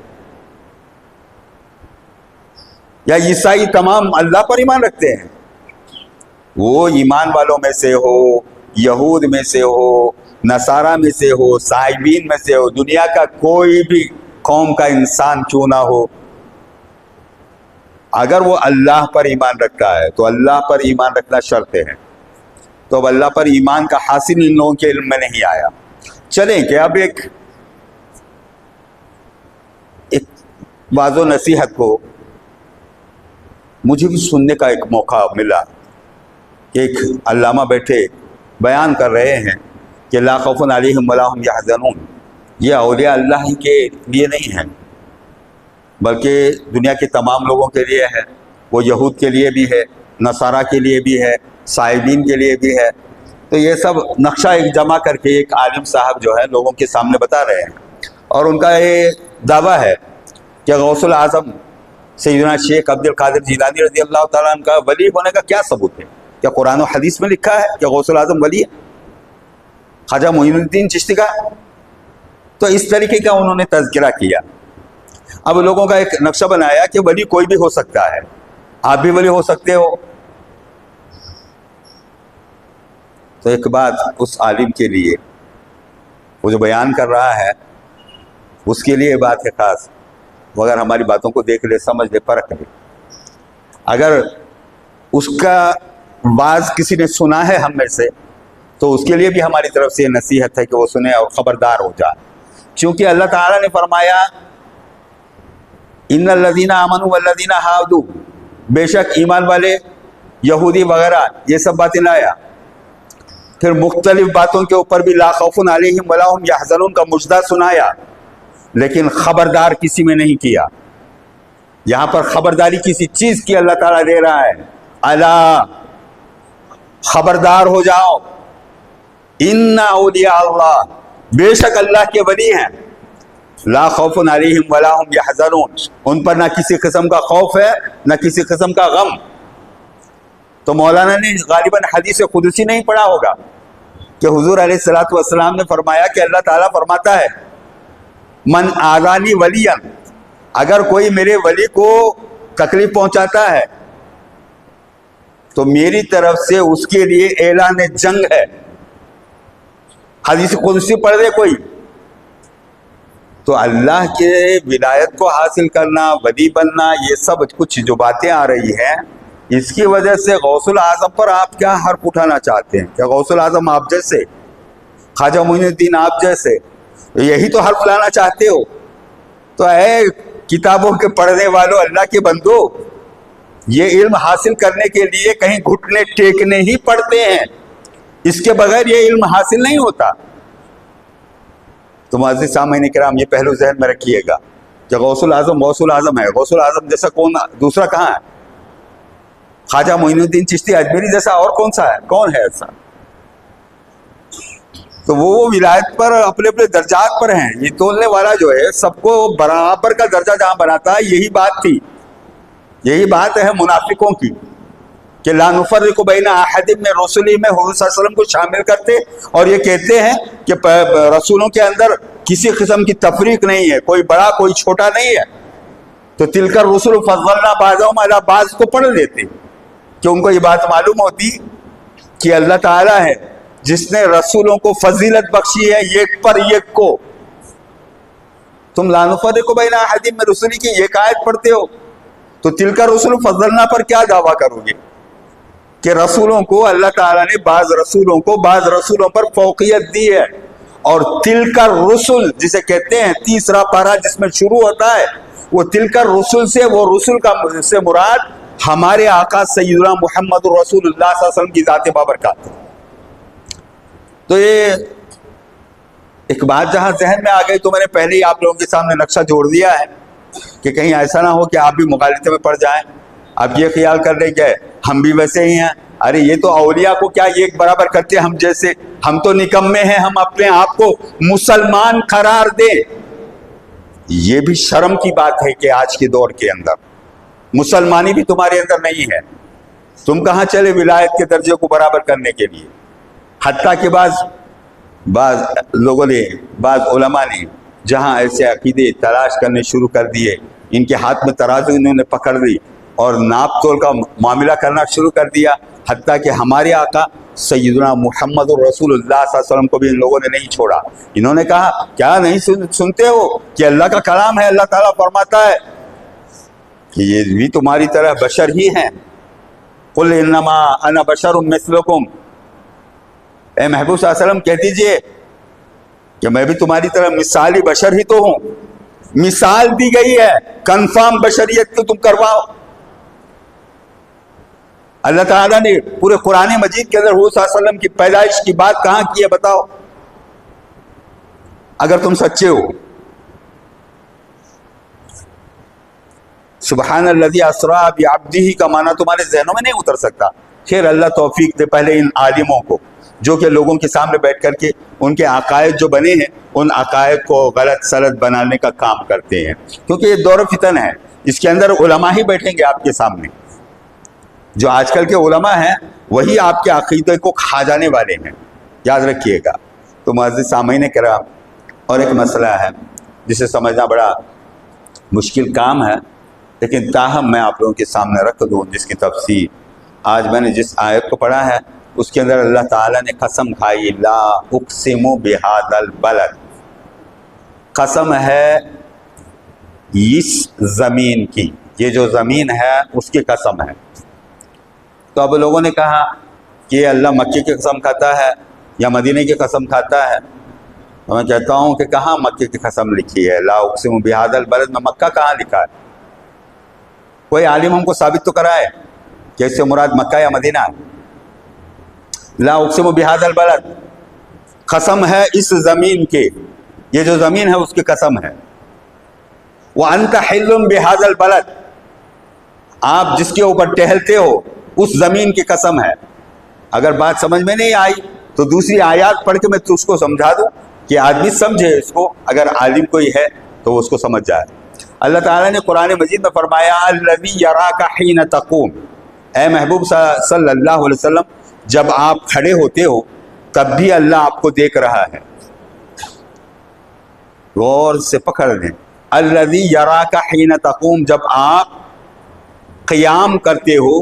یا عیسائی تمام اللہ پر ایمان رکھتے ہیں؟ وہ ایمان والوں میں سے ہو، یہود میں سے ہو، نصارہ میں سے ہو، صائبین میں سے ہو، دنیا کا کوئی بھی قوم کا انسان کیوں نہ ہو، اگر وہ اللہ پر ایمان رکھتا ہے تو اللہ پر ایمان رکھنا شرط ہے۔ تو اب اللہ پر ایمان کا حاصل ان لوگوں کے علم میں نہیں آیا۔ چلیں کہ اب ایک واضح و نصیحت کو مجھے بھی سننے کا ایک موقع ملا کہ ایک علامہ بیٹھے بیان کر رہے ہیں کہ لا خوف علیہم ولا هم یحزنون، یہ اولیاء اللہ ہی کے لیے نہیں ہے بلکہ دنیا کے تمام لوگوں کے لیے ہے، وہ یہود کے لیے بھی ہے، نصارہ کے لیے بھی ہے، صائبین کے لیے بھی ہے۔ تو یہ سب نقشہ ایک جمع کر کے ایک عالم صاحب جو ہے لوگوں کے سامنے بتا رہے ہیں، اور ان کا یہ دعویٰ ہے کہ غوث العظم سیدنا شیخ عبد القادر جیلانی رضی اللہ تعالیٰ عنہ کا ولی ہونے کا کیا ثبوت ہے؟ کیا قرآن و حدیث میں لکھا ہے کہ غوث العظم ولی ہے؟ خواجہ معین الدین چشتی کا؟ تو اس طریقے کا انہوں نے تذکرہ کیا۔ اب لوگوں کا ایک نقشہ بنایا کہ ولی کوئی بھی ہو سکتا ہے، آپ بھی ولی ہو سکتے ہو۔ تو ایک بات اس عالم کے لیے، وہ جو بیان کر رہا ہے اس کے لیے بات ہے خاص، وہ اگر ہماری باتوں کو دیکھ لے، سمجھ لے، پرکھ لے، اگر اس کا باز کسی نے سنا ہے ہم میں سے تو اس کے لیے بھی ہماری طرف سے یہ نصیحت ہے کہ وہ سنے اور خبردار ہو جائے، کیونکہ اللہ تعالیٰ نے فرمایا ان الذین آمنوا والذین ہادوا، بے شک ایمان والے، یہودی وغیرہ یہ سب باتیں لایا۔ پھر مختلف باتوں کے اوپر بھی لا خوف علیہم ولا هم یحزنون کا مجدہ سنایا، لیکن خبردار کسی میں نہیں کیا۔ یہاں پر خبرداری کسی چیز کی اللہ تعالیٰ دے رہا ہے. الا، خبردار ہو جاؤ. ان اولیاء اللہ، بے شک اللہ کے ولی ہیں. لا خوف علیہم ولا هم یحزنون، ان پر نہ کسی قسم کا خوف ہے نہ کسی قسم کا غم. تو مولانا نے غالباً حدیث قدسی نہیں پڑھا ہوگا کہ حضور علیہ الصلوۃ والسلام نے فرمایا کہ اللہ تعالیٰ فرماتا ہے من آذانی ولیا، اگر کوئی میرے ولی کو تکلیف پہنچاتا ہے تو میری طرف سے اس کے لیے اعلان جنگ ہے. حدیث قدسی پڑھ دے کوئی تو اللہ کے ولایت کو حاصل کرنا، ولی بننا، یہ سب کچھ جو باتیں آ رہی ہیں، اس کی وجہ سے غوث الاعظم پر آپ کیا حرف اٹھانا چاہتے ہیں؟ کیا غوث الاعظم آپ جیسے، خواجہ معین الدین آپ جیسے یہی تو حرف لانا چاہتے ہو؟ تو اے کتابوں کے پڑھنے والوں، اللہ کے بندو، یہ علم حاصل کرنے کے لیے کہیں گھٹنے ٹیکنے ہی پڑتے ہیں، اس کے بغیر یہ علم حاصل نہیں ہوتا. تو معزز سامعین کرام، یہ پہلو ذہن میں رکھیے گا کہ غوث الاعظم غوث الاعظم ہے. غوث الاعظم جیسا کون دوسرا کہاں ہے؟ خواجہ معین الدین چشتی اجمیری جیسا اور کون سا ہے؟ کون ہے ایسا؟ تو وہ ولایت پر اپنے اپنے درجات پر ہیں. یہ تولنے والا جو ہے سب کو برابر کا درجہ جہاں بناتا ہے، یہی بات تھی، یہی بات ہے منافقوں کی کہ لا نفرق بین احد من رسلی میں حضور صلی اللہ علیہ وسلم کو شامل کرتے اور یہ کہتے ہیں کہ رسولوں کے اندر کسی قسم کی تفریق نہیں ہے، کوئی بڑا کوئی چھوٹا نہیں ہے. تو تلک الرسل فضلنا بعضهم علی بعض کو پڑھ لیتے کہ ان کو یہ بات معلوم ہوتی کہ اللہ تعالیٰ ہے جس نے رسولوں کو فضیلت بخشی ہے ایک پر ایک کو. تم لا نفرق بین احد من رسلی کی ایک آیت پڑھتے ہو تو تلک الرسل فضلنا پر کیا دعویٰ کرو گے کہ رسولوں کو اللہ تعالیٰ نے بعض رسولوں پر فوقیت دی ہے. اور تلک الرسل جسے کہتے ہیں تیسرا پارہ جس میں شروع ہوتا ہے، وہ تلک الرسل سے، وہ رسول کا سے مراد ہمارے آقا سیدنا محمد رسول اللہ صلی اللہ علیہ وسلم کی ذات بابرکات. تو یہ ایک بات جہاں ذہن میں آ گئی تو میں نے پہلے ہی آپ لوگوں کے سامنے نقشہ جوڑ دیا ہے کہ کہیں ایسا نہ ہو کہ آپ بھی مغالطے میں پڑ جائیں. آپ یہ خیال کر لیں کہ ہم بھی ویسے ہی ہیں، ارے یہ تو اولیاء کو کیا ایک برابر کرتے ہیں ہم جیسے، ہم تو نکمے ہیں، ہم اپنے آپ کو مسلمان قرار دیں. یہ بھی شرم کی بات ہے کہ آج کے دور کے اندر مسلمانی بھی تمہارے اندر نہیں ہے. تم کہاں چلے ولایت کے درجے کو برابر کرنے کے لیے؟ حتیٰ کہ بعض لوگوں نے، بعض علماء نے جہاں ایسے عقیدے تلاش کرنے شروع کر دیے، ان کے ہاتھ میں ترازو انہوں نے پکڑ لی اور ناپ تول کا معاملہ کرنا شروع کر دیا. حتیٰ کہ ہمارے آقا سیدنا محمد رسول اللہ صلی اللہ علیہ وسلم کو بھی ان لوگوں نے نہیں چھوڑا. انہوں نے کہا کیا نہیں سنتے ہو کہ اللہ کا کلام ہے، اللہ تعالیٰ فرماتا ہے کہ یہ بھی تمہاری طرح بشر ہی ہیں. قل انما انا بشر مثلکم، اے محبوب صلی اللہ علیہ وسلم کہہ دیجئے کہ میں بھی تمہاری طرح مثالی بشر ہی تو ہوں. مثال دی گئی ہے، کنفرم بشریت کو تم کرواؤ. اللہ تعالیٰ نے پورے قرآن مجید کے اندر حضور صلی اللہ علیہ وسلم کی پیدائش کی بات کہاں کی ہے بتاؤ، اگر تم سچے ہو. سبحان الذی اسریٰ بعبدہ کا معنی تمہارے ذہنوں میں نہیں اتر سکتا. خیر اللہ توفیق دے پہلے ان عالموں کو جو کہ لوگوں کے سامنے بیٹھ کر کے ان کے عقائد جو بنے ہیں ان عقائد کو غلط سلط بنانے کا کام کرتے ہیں، کیونکہ یہ دور فتن ہے. اس کے اندر علماء ہی بیٹھیں گے آپ کے سامنے. جو آج کل کے علماء ہیں وہی آپ کے عقیدے کو کھا جانے والے ہیں، یاد رکھیے گا. تو معزز سامعین کرام، اور ایک مسئلہ ہے جسے سمجھنا بڑا مشکل کام ہے، لیکن تاہم میں آپ لوگوں کے سامنے رکھ دوں، جس کی تفسیر آج میں نے جس آیت کو پڑھا ہے اس کے اندر اللہ تعالیٰ نے قسم کھائی، لا اقسم بہذا البلد، قسم ہے اس زمین کی، یہ جو زمین ہے اس کی قسم ہے. تو اب لوگوں نے کہا کہ اللہ مکے کی قسم کھاتا ہے یا مدینے کی قسم کھاتا ہے. تو میں کہتا ہوں کہ کہاں مکے کی قسم لکھی ہے؟ لا اقسم بہذا البلد میں مکہ کہاں لکھا ہے؟ کوئی عالم ہم کو ثابت تو کرائے کہ اس سے مراد مکہ یا مدینہ ہے. لا اقسم بہذا البلد، قسم ہے اس زمین کے، یہ جو زمین ہے اس کی قسم ہے. وانت حل بہذا البلد، آپ جس کے اوپر ٹہلتے ہو اس زمین کی قسم ہے. اگر بات سمجھ میں نہیں آئی تو دوسری آیات پڑھ کے میں اس کو سمجھا دوں کہ آدمی سمجھے اس کو، اگر عالم کوئی ہے تو وہ اس کو سمجھ جائے. اللہ تعالیٰ نے قرآن مجید میں فرمایا الذی یراک حین تقوم، اے محبوب صلی اللہ علیہ وسلم جب آپ کھڑے ہوتے ہو تب بھی اللہ آپ کو دیکھ رہا ہے. غور سے پکڑ لیں، الذی یراک حین تقوم، جب آپ قیام کرتے ہو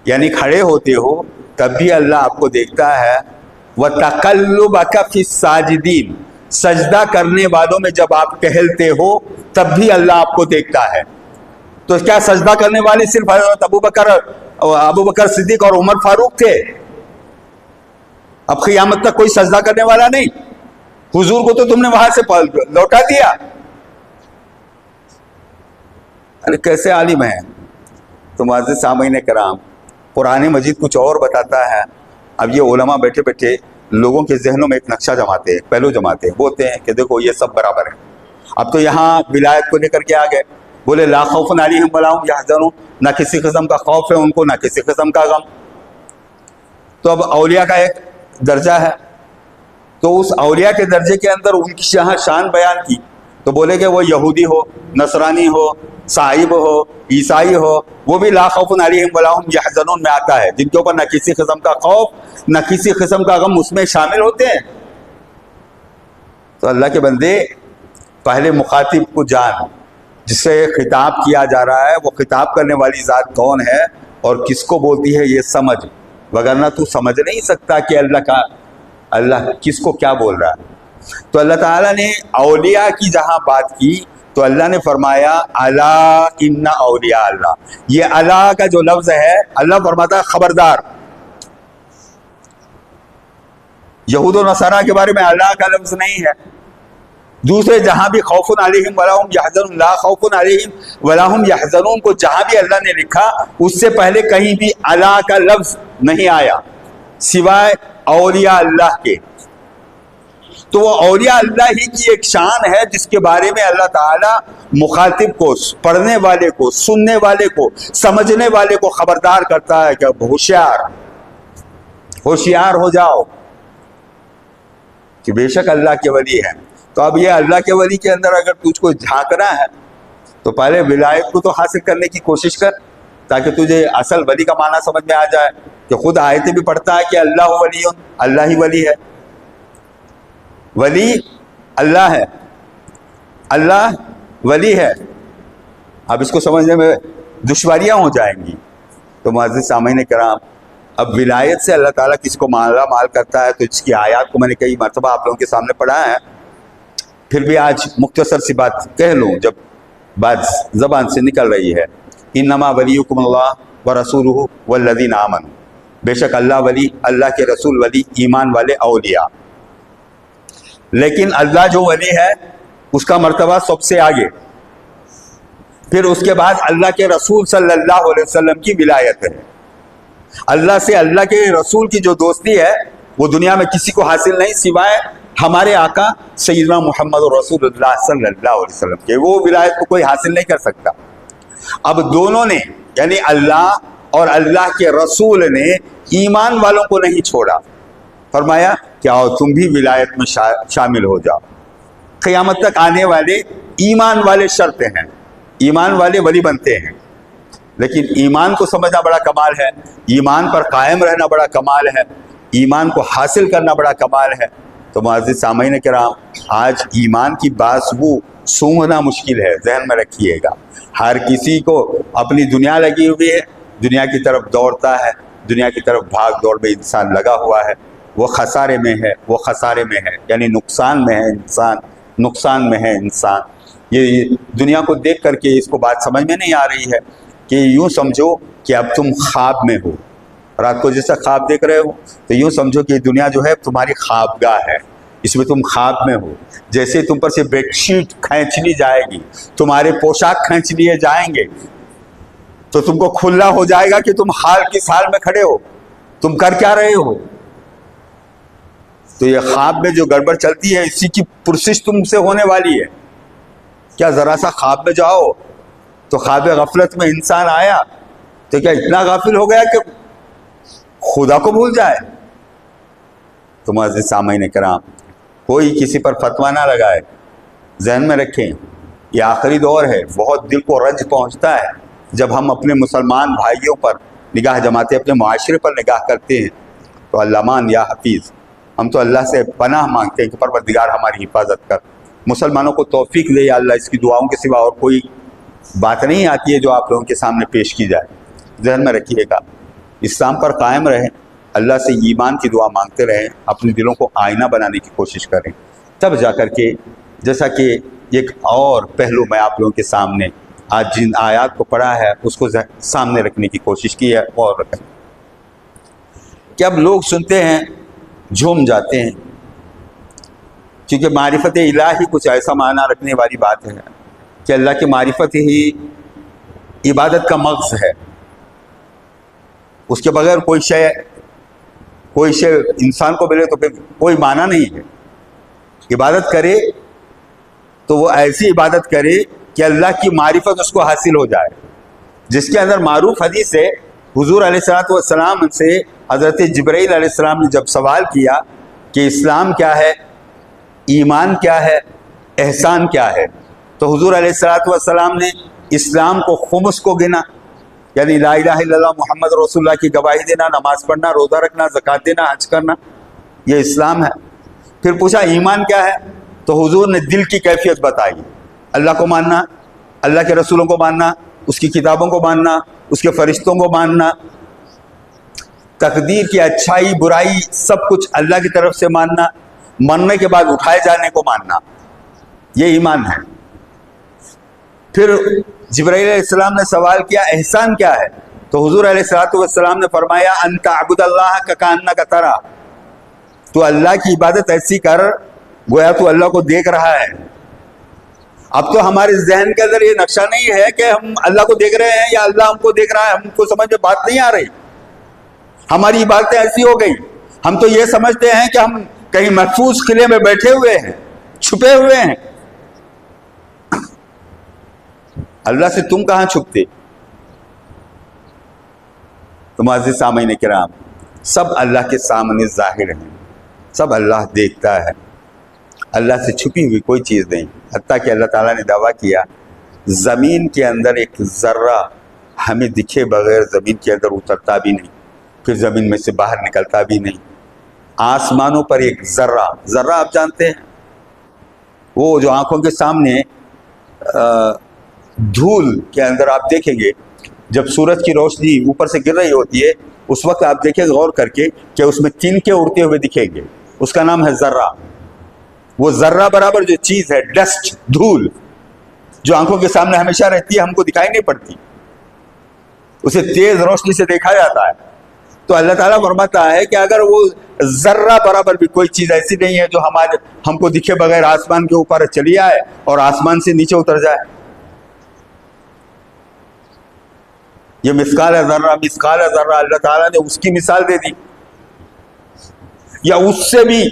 یعنی کھڑے ہوتے ہو تب بھی اللہ آپ کو دیکھتا ہے. وَتَقَلُّبَكَ فِي السَّاجِدِينَ، سجدہ کرنے والوں میں جب آپ ٹہلتے ہو تب بھی اللہ آپ کو دیکھتا ہے. تو کیا سجدہ کرنے والے صرف حضرت ابو بکر صدیق اور عمر فاروق تھے؟ اب قیامت تک کوئی سجدہ کرنے والا نہیں؟ حضور کو تو تم نے وہاں سے لوٹا دیا. ارے کیسے عالم ہیں. تو معزز سامعین کرام، قرآن مجید کچھ اور بتاتا ہے. اب یہ علماء بیٹھے بیٹھے لوگوں کے ذہنوں میں ایک نقشہ جماتے ہیں، پہلو جماتے ہیں، بولتے ہیں کہ دیکھو یہ سب برابر ہے. اب تو یہاں ولایت کو لے کر کے آ گئے، بولے لا خوف علیہم ولا هم یحزنون، نہ کسی قسم کا خوف ہے ان کو، نہ کسی قسم کا غم. تو اب اولیاء کا ایک درجہ ہے، تو اس اولیاء کے درجے کے اندر ان کی جہاں شان بیان کی تو بولے کہ وہ یہودی ہو، نصرانی ہو، صائب ہو، عیسائی ہو، وہ بھی لا خوف علیہم ولا هم یحزنون میں آتا ہے، جن کے اوپر نہ کسی قسم کا خوف نہ کسی قسم کا غم اس میں شامل ہوتے ہیں. تو اللہ کے بندے پہلے مخاطب کو جان، جس سے خطاب کیا جا رہا ہے وہ خطاب کرنے والی ذات کون ہے اور کس کو بولتی ہے یہ سمجھ، وگرنہ تو سمجھ نہیں سکتا کہ اللہ کس کو کیا بول رہا ہے. تو اللہ تعالیٰ نے اولیاء کی جہاں بات کی تو اللہ نے فرمایا الا ان اولیاء اللہ. یہ اللہ کا جو لفظ ہے، اللہ فرماتا ہے خبردار. یہود و نصارہ کے بارے میں اللہ کا لفظ نہیں ہے. دوسرے جہاں بھی خوف علیہم ولا هم یحزنون، لا خوف علیہم ولا هم یحزنون کو جہاں بھی اللہ نے لکھا اس سے پہلے کہیں بھی اللہ کا لفظ نہیں آیا سوائے اولیاء اللہ کے. تو وہ اولیاء اللہ ہی کی ایک شان ہے جس کے بارے میں اللہ تعالیٰ مخاطب کو، پڑھنے والے کو، سننے والے کو، سمجھنے والے کو خبردار کرتا ہے کہ ہوشیار ہو جاؤ کہ بے شک اللہ کے ولی ہیں. تو اب یہ اللہ کے ولی کے اندر اگر تجھ کو جھانکنا ہے تو پہلے ولایت کو تو حاصل کرنے کی کوشش کر، تاکہ تجھے اصل ولی کا معنی سمجھ میں آ جائے. کہ خود آیتیں بھی پڑھتا ہے کہ اللہ ولی، اللہ ہی ولی ہے. ولی اللہ ہے، اللہ ولی ہے. اب اس کو سمجھنے میں دشواریاں ہو جائیں گی. تو معزز سامعین کرام، اب ولایت سے اللہ تعالیٰ کسی کو مالا مال کرتا ہے تو اس کی آیات کو میں نے کئی مرتبہ آپ لوگوں کے سامنے پڑھا ہے. پھر بھی آج مختصر سی بات کہہ لوں جب بات زبان سے نکل رہی ہے. انما ولیکم اللہ ورسولہ والذین آمنوا، بے شک اللہ ولی، اللہ کے رسول ولی، ایمان والے اولیاء. لیکن اللہ جو ولی ہے اس کا مرتبہ سب سے آگے. پھر اس کے بعد اللہ کے رسول صلی اللہ علیہ وسلم کی ولایت ہے. اللہ سے اللہ کے رسول کی جو دوستی ہے وہ دنیا میں کسی کو حاصل نہیں سوائے ہمارے آقا سیدنا محمد رسول اللہ صلی اللہ علیہ وسلم کے. وہ ولایت کو کوئی حاصل نہیں کر سکتا. اب دونوں نے یعنی اللہ اور اللہ کے رسول نے ایمان والوں کو نہیں چھوڑا. فرمایا کہ آؤ تم بھی ولایت میں شامل ہو جاؤ. قیامت تک آنے والے ایمان والے شرط ہیں، ایمان والے ولی بنتے ہیں. لیکن ایمان کو سمجھنا بڑا کمال ہے، ایمان پر قائم رہنا بڑا کمال ہے، ایمان کو حاصل کرنا بڑا کمال ہے. تو معزز سامعین کرام، آج ایمان کی بازو سونگھنا مشکل ہے، ذہن میں رکھیے گا. ہر کسی کو اپنی دنیا لگی ہوئی ہے، دنیا کی طرف دوڑتا ہے، دنیا کی طرف بھاگ دوڑ میں انسان لگا ہوا ہے. وہ خسارے میں ہے، وہ خسارے میں ہے، یعنی نقصان میں ہے انسان، نقصان میں ہے انسان. یہ دنیا کو دیکھ کر کے اس کو بات سمجھ میں نہیں آ رہی ہے کہ یوں سمجھو کہ اب تم خواب میں ہو. رات کو جیسا خواب دیکھ رہے ہو تو یوں سمجھو کہ دنیا جو ہے تمہاری خوابگاہ ہے، اس میں تم خواب میں ہو. جیسے تم پر سے بیڈ شیٹ کھینچ لی جائے گی، تمہارے پوشاک کھینچ لیے جائیں گے تو تم کو کھلا ہو جائے گا کہ تم حال کس حال میں کھڑے ہو، تم کر کیا رہے ہو. تو یہ خواب میں جو گڑبڑ چلتی ہے اسی کی پرسش تم سے ہونے والی ہے. کیا ذرا سا خواب میں جاؤ تو خواب غفلت میں انسان آیا تو کیا اتنا غافل ہو گیا کہ خدا کو بھول جائے؟ تو معزز سامعین کرام، کوئی کسی پر فتویٰ نہ لگائے، ذہن میں رکھیں یہ آخری دور ہے۔ بہت دل کو رنج پہنچتا ہے جب ہم اپنے مسلمان بھائیوں پر نگاہ جماتے، اپنے معاشرے پر نگاہ کرتے ہیں تو اللہمان یا حفیظ، ہم تو اللہ سے پناہ مانگتے ہیں کہ پروردگار ہماری حفاظت کر، مسلمانوں کو توفیق دے یا اللہ۔ اس کی دعاؤں کے سوا اور کوئی بات نہیں آتی ہے جو آپ لوگوں کے سامنے پیش کی جائے۔ ذہن میں رکھیے گا، اسلام پر قائم رہیں، اللہ سے ایمان کی دعا مانگتے رہیں، اپنے دلوں کو آئینہ بنانے کی کوشش کریں، تب جا کر کے، جیسا کہ ایک اور پہلو میں آپ لوگوں کے سامنے آج جن آیات کو پڑھا ہے اس کو سامنے رکھنے کی کوشش کی ہے، اور رکھیں کہ اب لوگ سنتے ہیں جھوم جاتے ہیں، کیونکہ معرفت الہی کچھ ایسا معنی رکھنے والی بات ہے کہ اللہ کی معرفت ہی عبادت کا مغز ہے۔ اس کے بغیر کوئی شے انسان کو ملے تو پھر کوئی معنی نہیں ہے۔ عبادت کرے تو وہ ایسی عبادت کرے کہ اللہ کی معرفت اس کو حاصل ہو جائے، جس کے اندر معروف حدیث ہے، حضور علیہ السلام سے حضرت جبرائیل علیہ السلام نے جب سوال کیا کہ اسلام کیا ہے، ایمان کیا ہے، احسان کیا ہے، تو حضور علیہ السلام نے اسلام کو خمس کو گنا، یعنی لا الہ الا اللہ محمد رسول اللہ کی گواہی دینا، نماز پڑھنا، روزہ رکھنا، زکوٰۃ دینا، حج کرنا، یہ اسلام ہے۔ پھر پوچھا ایمان کیا ہے، تو حضور نے دل کی کیفیت بتائی، اللہ کو ماننا، اللہ کے رسولوں کو ماننا، اس کی کتابوں کو ماننا، اس کے فرشتوں کو ماننا، تقدیر کی اچھائی برائی سب کچھ اللہ کی طرف سے ماننا، مرنے کے بعد اٹھائے جانے کو ماننا، یہ ایمان ہے۔ پھر جبرائیل علیہ السلام نے سوال کیا احسان کیا ہے، تو حضور علیہ السلام نے فرمایا ان تعبد اللہ کانک ترا، تو اللہ کی عبادت ایسی کر گویا تو اللہ کو دیکھ رہا ہے۔ اب تو ہمارے ذہن کے اندر یہ نقشہ نہیں ہے کہ ہم اللہ کو دیکھ رہے ہیں یا اللہ ہم کو دیکھ رہا ہے، ہم کو سمجھ میں بات نہیں آ رہی۔ ہماری عبادتیں ایسی ہو گئی، ہم تو یہ سمجھتے ہیں کہ ہم کہیں محفوظ قلعے میں بیٹھے ہوئے ہیں، چھپے ہوئے ہیں۔ اللہ سے تم کہاں چھپتے؟ تو معزز سامعین کرام، سب اللہ کے سامنے ظاہر ہیں، سب اللہ دیکھتا ہے، اللہ سے چھپی ہوئی کوئی چیز نہیں۔ حتیٰ کہ اللہ تعالیٰ نے دعویٰ کیا زمین کے اندر ایک ذرہ ہمیں دکھے بغیر زمین کے اندر اترتا بھی نہیں، پھر زمین میں سے باہر نکلتا بھی نہیں۔ آسمانوں پر ایک ذرہ آپ جانتے ہیں، وہ جو آنکھوں کے سامنے دھول کے اندر آپ دیکھیں گے جب سورج کی روشنی اوپر سے گر رہی ہوتی ہے، اس وقت آپ دیکھیں غور کر کے کہ اس میں تنکے اڑتے ہوئے دکھیں گے، اس کا نام ہے ذرہ۔ وہ ذرہ برابر جو چیز ہے، ڈسٹ، دھول، جو آنکھوں کے سامنے ہمیشہ رہتی ہے، ہم کو دکھائی نہیں پڑتی، اسے تیز روشنی سے دیکھا جاتا ہے۔ تو اللہ تعالیٰ فرماتا ہے کہ اگر وہ ذرہ برابر بھی کوئی چیز ایسی نہیں ہے جو ہم کو دکھے بغیر آسمان کے اوپر چلی آئے اور آسمان سے نیچے اتر جائے۔ یہ مثقال ذرہ اللہ تعالیٰ نے اس کی مثال دے دی، یا اس سے بھی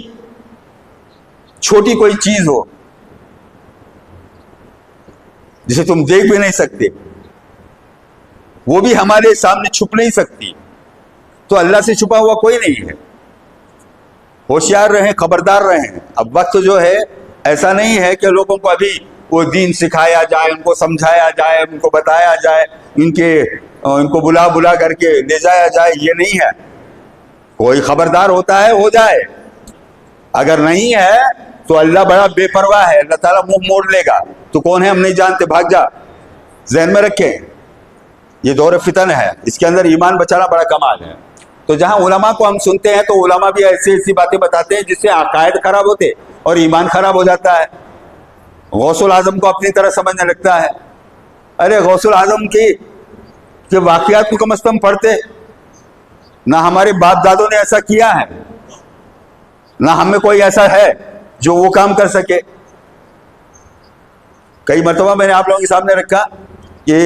چھوٹی کوئی چیز ہو جسے تم دیکھ بھی نہیں سکتے، وہ بھی ہمارے سامنے چھپ نہیں سکتی، تو اللہ سے چھپا ہوا کوئی نہیں ہے۔ ہوشیار رہیں، خبردار رہیں۔ اب وقت جو ہے ایسا نہیں ہے کہ لوگوں کو ابھی وہ دین سکھایا جائے، ان کو سمجھایا جائے، ان کو بتایا جائے، ان کو بلا کر کے لے جایا جائے، یہ نہیں ہے۔ کوئی خبردار ہوتا ہے ہو جائے، اگر نہیں ہے تو اللہ بڑا بے پرواہ ہے، اللہ تعالیٰ منہ موڑ لے گا، تو کون ہے ہم نہیں جانتے، بھاگ جا۔ ذہن میں رکھیں یہ دور فتن ہے، اس کے اندر ایمان بچانا بڑا کمال ہے۔ تو جہاں علماء کو ہم سنتے ہیں تو علماء بھی ایسی باتیں بتاتے ہیں جس سے عقائد خراب ہوتے اور ایمان خراب ہو جاتا ہے۔ غوث العظم کو اپنی طرح سمجھنے لگتا ہے، ارے غوث العظم کے واقعات کو کم از کم پڑھتے، نہ ہمارے باپ دادوں نے ایسا کیا ہے، نہ ہمیں کوئی ایسا ہے جو وہ کام کر سکے۔ کئی مرتبہ میں نے آپ لوگوں کے سامنے رکھا کہ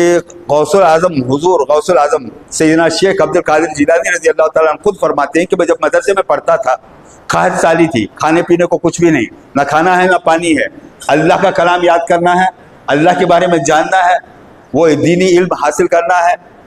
غوث العظم، حضور غوث العظم سیدنا شیخ عبد القادر جیلانی رضی اللہ تعالیٰ عنہ خود فرماتے ہیں کہ میں جب مدرسے میں پڑھتا تھا، قحط سالی تھی، کھانے پینے کو کچھ بھی نہیں، نہ کھانا ہے نہ پانی ہے، اللہ کا کلام یاد کرنا ہے، اللہ کے بارے میں جاننا ہے، وہ دینی علم حاصل کرنا ہے،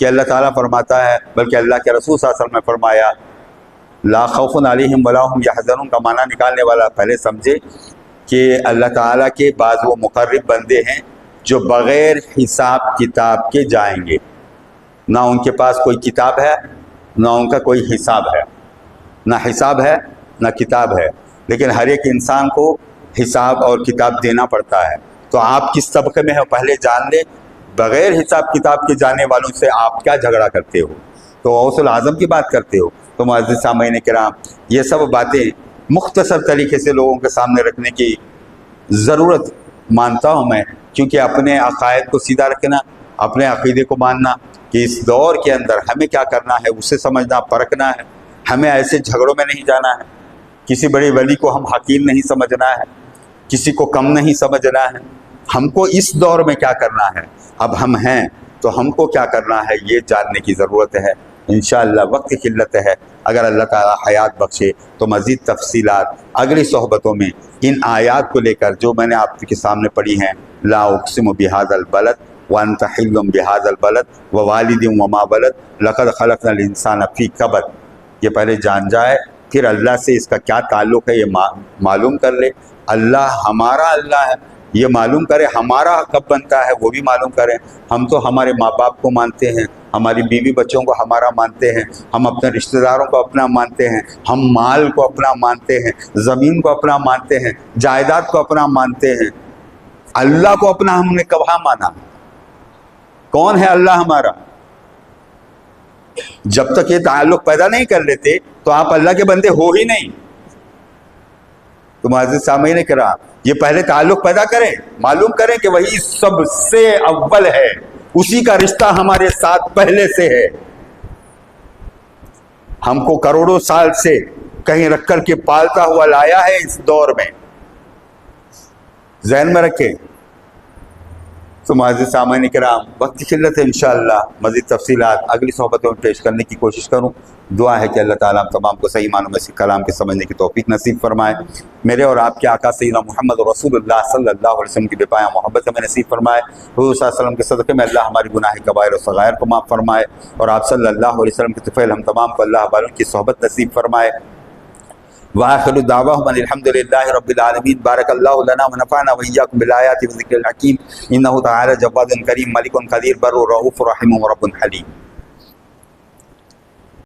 کہ اللہ تعالیٰ فرماتا ہے، بلکہ اللہ کے رسول صلی اللہ علیہ وسلم نے فرمایا لا خوف علیہم ولا هم یحزنون کا معنی نکالنے والا پہلے سمجھے کہ اللہ تعالیٰ کے بعض وہ مقرب بندے ہیں جو بغیر حساب کتاب کے جائیں گے، نہ ان کے پاس کوئی کتاب ہے نہ ان کا کوئی حساب ہے، نہ حساب ہے نہ کتاب ہے، لیکن ہر ایک انسان کو حساب اور کتاب دینا پڑتا ہے۔ تو آپ کس طبقے میں ہیں پہلے جان لیں، بغیر حساب کتاب کے جانے والوں سے آپ کیا جھگڑا کرتے ہو، تو غوث العظم کی بات کرتے ہو۔ تو معزز سامعین کرام، یہ سب باتیں مختصر طریقے سے لوگوں کے سامنے رکھنے کی ضرورت مانتا ہوں میں، کیونکہ اپنے عقائد کو سیدھا رکھنا، اپنے عقیدے کو ماننا کہ اس دور کے اندر ہمیں کیا کرنا ہے اسے سمجھنا، پرکھنا ہے، ہمیں ایسے جھگڑوں میں نہیں جانا ہے، کسی بڑے ولی کو ہم حقیر نہیں سمجھنا ہے، کسی کو کم نہیں سمجھنا ہے، ہم کو اس دور میں کیا کرنا ہے، اب ہم ہیں تو ہم کو کیا کرنا ہے یہ جاننے کی ضرورت ہے۔ انشاءاللہ وقت کی قلت ہے، اگر اللہ تعالیٰ حیات بخشے تو مزید تفصیلات اگلی صحبتوں میں ان آیات کو لے کر جو میں نے آپ کے سامنے پڑھی ہیں، لا اقسم بہذا البلد وانت حل بہذا البلد ووالد وما ولد لقد خلقنا الانسان فی کبد، یہ پہلے جان جائے، پھر اللہ سے اس کا کیا تعلق ہے یہ معلوم کر لے۔ اللہ ہمارا اللہ ہے، یہ معلوم کرے، ہمارا کب بنتا ہے وہ بھی معلوم کریں۔ ہم تو ہمارے ماں باپ کو مانتے ہیں، ہماری بیوی بچوں کو ہمارا مانتے ہیں، ہم اپنے رشتہ داروں کو اپنا مانتے ہیں، ہم مال کو اپنا مانتے ہیں، زمین کو اپنا مانتے ہیں، جائیداد کو اپنا مانتے ہیں، اللہ کو اپنا ہم نے کہاں مانا؟ کون ہے اللہ ہمارا؟ جب تک یہ تعلق پیدا نہیں کر لیتے تو آپ اللہ کے بندے ہو ہی نہیں۔ تو معزز سامعین کرام، یہ پہلے تعلق پیدا کریں، معلوم کریں کہ وہی سب سے اول ہے، اسی کا رشتہ ہمارے ساتھ پہلے سے ہے، ہم کو کروڑوں سال سے کہیں رکھ کر کے پالتا ہوا لایا ہے اس دور میں، ذہن میں رکھیں۔ تو معزز سامعین کرام، وقت کی قلت ہے، انشاءاللہ مزید تفصیلات اگلی صحبتوں میں پیش کرنے کی کوشش کروں۔ دعا ہے کہ اللہ تعالیٰ ہم تمام کو صحیح معنوں میں سے کلام کے سمجھنے کی توفیق نصیب فرمائے، میرے اور آپ کے آقا سیدنا محمد رسول اللہ صلی اللہ علیہ وسلم کی بے پایہ محبت ہمیں نصیب فرمائے، حضور صلی اللہ علیہ وسلم کے صدقے میں اللہ ہماری گناہ کبائر و صغائر کو معاف فرمائے، اور آپ صلی اللہ علیہ وسلم کے طفیل ہم تمام کو اللہ والوں کی صحبت نصیب فرمائے۔ وآخر دعواہم ان الحمد للہ رب العالمین۔ بارک اللہ لنا ونفعنا وإیاکم بالآیات والذکر الحکیم، انہ تعالی جواد کریم ملک قدیر بر رؤوف رحیم رب حلیم۔